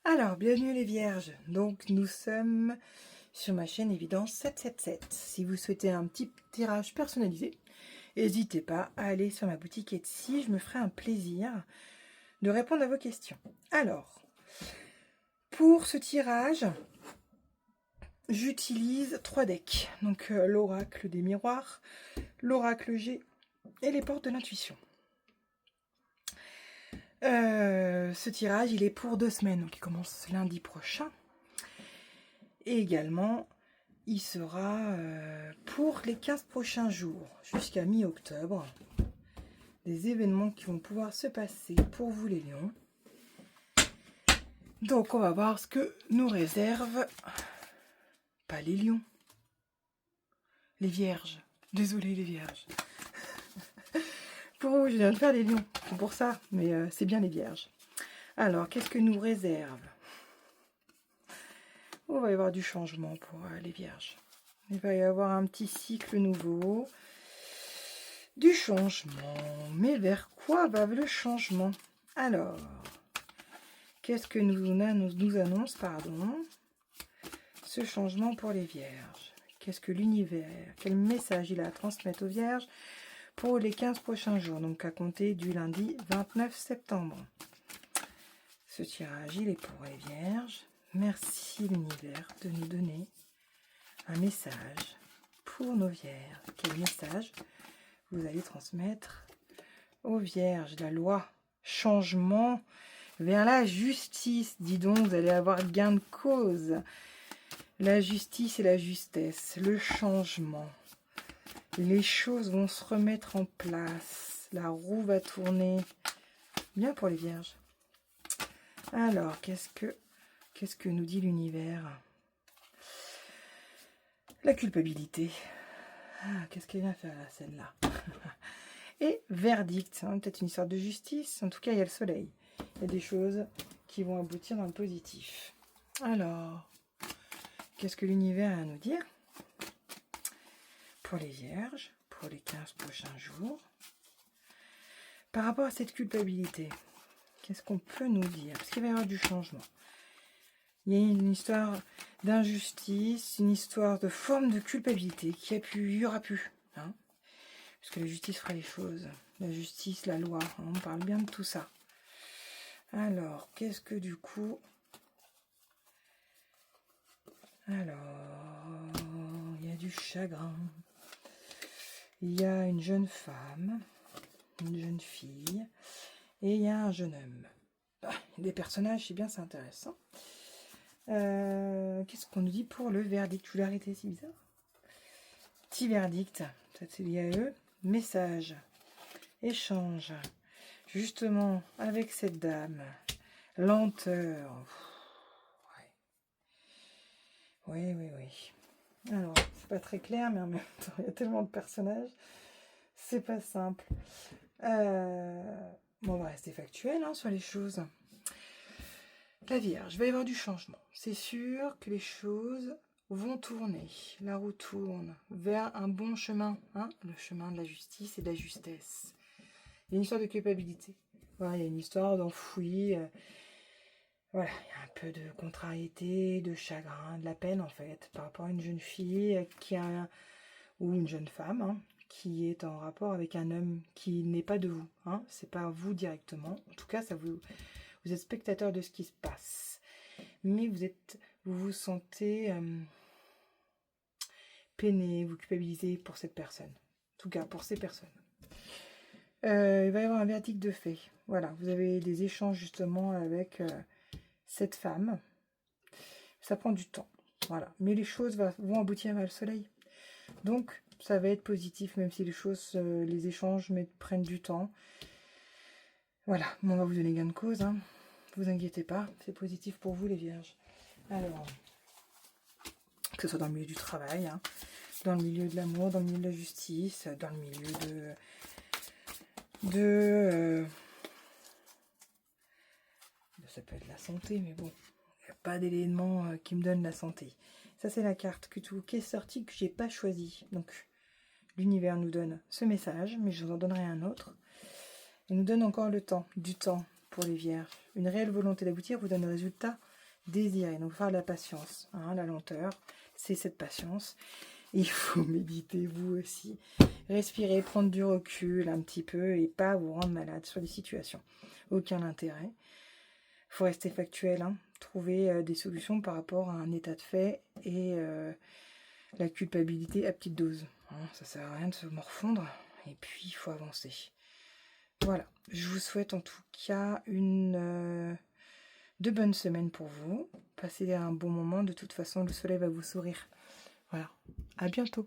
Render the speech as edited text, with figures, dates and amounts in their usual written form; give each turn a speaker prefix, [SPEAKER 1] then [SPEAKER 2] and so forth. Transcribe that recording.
[SPEAKER 1] Alors, bienvenue les vierges. Donc, nous sommes sur ma chaîne Évidence 777. Si vous souhaitez un petit tirage personnalisé, n'hésitez pas à aller sur ma boutique Etsy. Je me ferai un plaisir de répondre à vos questions. Alors, pour ce tirage, j'utilise 3 decks. Donc, l'oracle des miroirs, l'oracle G et les portes de l'intuition. Ce tirage, il est pour 2 semaines, donc il commence lundi prochain. Et également, il sera pour les 15 prochains jours, jusqu'à mi-octobre. Des événements qui vont pouvoir se passer pour vous les lions. Donc on va voir ce que nous réserve, pas les lions, les vierges. Désolée les vierges. Pour vous, je viens de faire les lions, c'est pour ça, mais c'est bien les vierges. Alors, qu'est-ce que nous réserve? On va y avoir du changement pour les vierges. Il va y avoir un petit cycle nouveau. Du changement. Mais vers quoi va le changement? Alors, qu'est-ce que nous annonce, ce changement pour les vierges? Qu'est-ce que l'univers, quel message il a à transmettre aux vierges pour les 15 prochains jours, donc à compter du lundi 29 septembre. Ce tirage, il est pour les vierges. Merci l'univers de nous donner un message pour nos vierges. Quel message vous allez transmettre aux vierges? La loi, changement vers la justice. Dis donc, vous allez avoir gain de cause. La justice et la justesse, le changement. Les choses vont se remettre en place. La roue va tourner. Bien pour les vierges. Alors, qu'est-ce que nous dit l'univers? La culpabilité. Ah, qu'est-ce qu'elle vient faire là, celle-là? Et verdict, hein, peut-être une histoire de justice. En tout cas, il y a le soleil. Il y a des choses qui vont aboutir dans le positif. Alors, qu'est-ce que l'univers a à nous dire pour les vierges, pour les 15 prochains jours? Par rapport à cette culpabilité, qu'est-ce qu'on peut nous dire? Parce qu'il va y avoir du changement. Il y a une histoire d'injustice, une histoire de forme de culpabilité qui a pu, il y aura pu. Hein, parce que la justice fera les choses. La justice, la loi, hein, on parle bien de tout ça. Alors, qu'est-ce que du coup... Alors, il y a du chagrin. Il y a une jeune femme, une jeune fille, et il y a un jeune homme. Ah, des personnages, c'est bien, c'est intéressant. Qu'est-ce qu'on nous dit pour le verdict? Je voulais arrêter, c'est bizarre. Petit verdict, ça c'est lié à eux. Message, échange, justement avec cette dame. Lenteur. Ouais. Oui. Alors, c'est pas très clair, mais en même temps, il y a tellement de personnages. C'est pas simple. Bon, on va rester factuel hein, sur les choses. La Vierge, il va y avoir du changement. C'est sûr que les choses vont tourner. La roue tourne vers un bon chemin. Hein, le chemin de la justice et de la justesse. Il y a une histoire de culpabilité. Voilà, il y a une histoire d'enfoui. Voilà, il y a un peu de contrariété, de chagrin, de la peine en fait, par rapport à une jeune fille ou une jeune femme hein, qui est en rapport avec un homme qui n'est pas de vous. Hein, c'est pas vous directement. En tout cas, vous êtes spectateur de ce qui se passe. Mais vous vous sentez peiné, vous culpabilisez pour cette personne. En tout cas, pour ces personnes. Il va y avoir un verdict de fait. Voilà, vous avez des échanges justement avec cette femme. Ça prend du temps. Voilà, mais les choses vont aboutir vers le soleil. Donc, ça va être positif, même si les échanges prennent du temps. Voilà, on va vous donner gain de cause. Hein. Ne vous inquiétez pas, c'est positif pour vous les vierges. Alors, que ce soit dans le milieu du travail, hein, dans le milieu de l'amour, dans le milieu de la justice, dans le milieu ça peut être la santé, mais bon, il n'y a pas d'élément qui me donne la santé. Ça, c'est la carte qui est sortie, que j'ai pas choisie. Donc, l'univers nous donne ce message, mais je vous en donnerai un autre. Il nous donne encore du temps pour les vierges. Une réelle volonté d'aboutir vous donne le résultat désirer. Donc faire de la patience, hein, la lenteur, c'est cette patience. Il faut méditer vous aussi. Respirer, prendre du recul un petit peu et pas vous rendre malade sur les situations. Aucun intérêt. Il faut rester factuel, hein. Trouver des solutions par rapport à un état de fait et la culpabilité à petite dose. Hein, ça sert à rien de se morfondre et puis il faut avancer. Voilà, je vous souhaite en tout cas de bonnes semaines pour vous. Passez un bon moment, de toute façon le soleil va vous sourire. Voilà, à bientôt.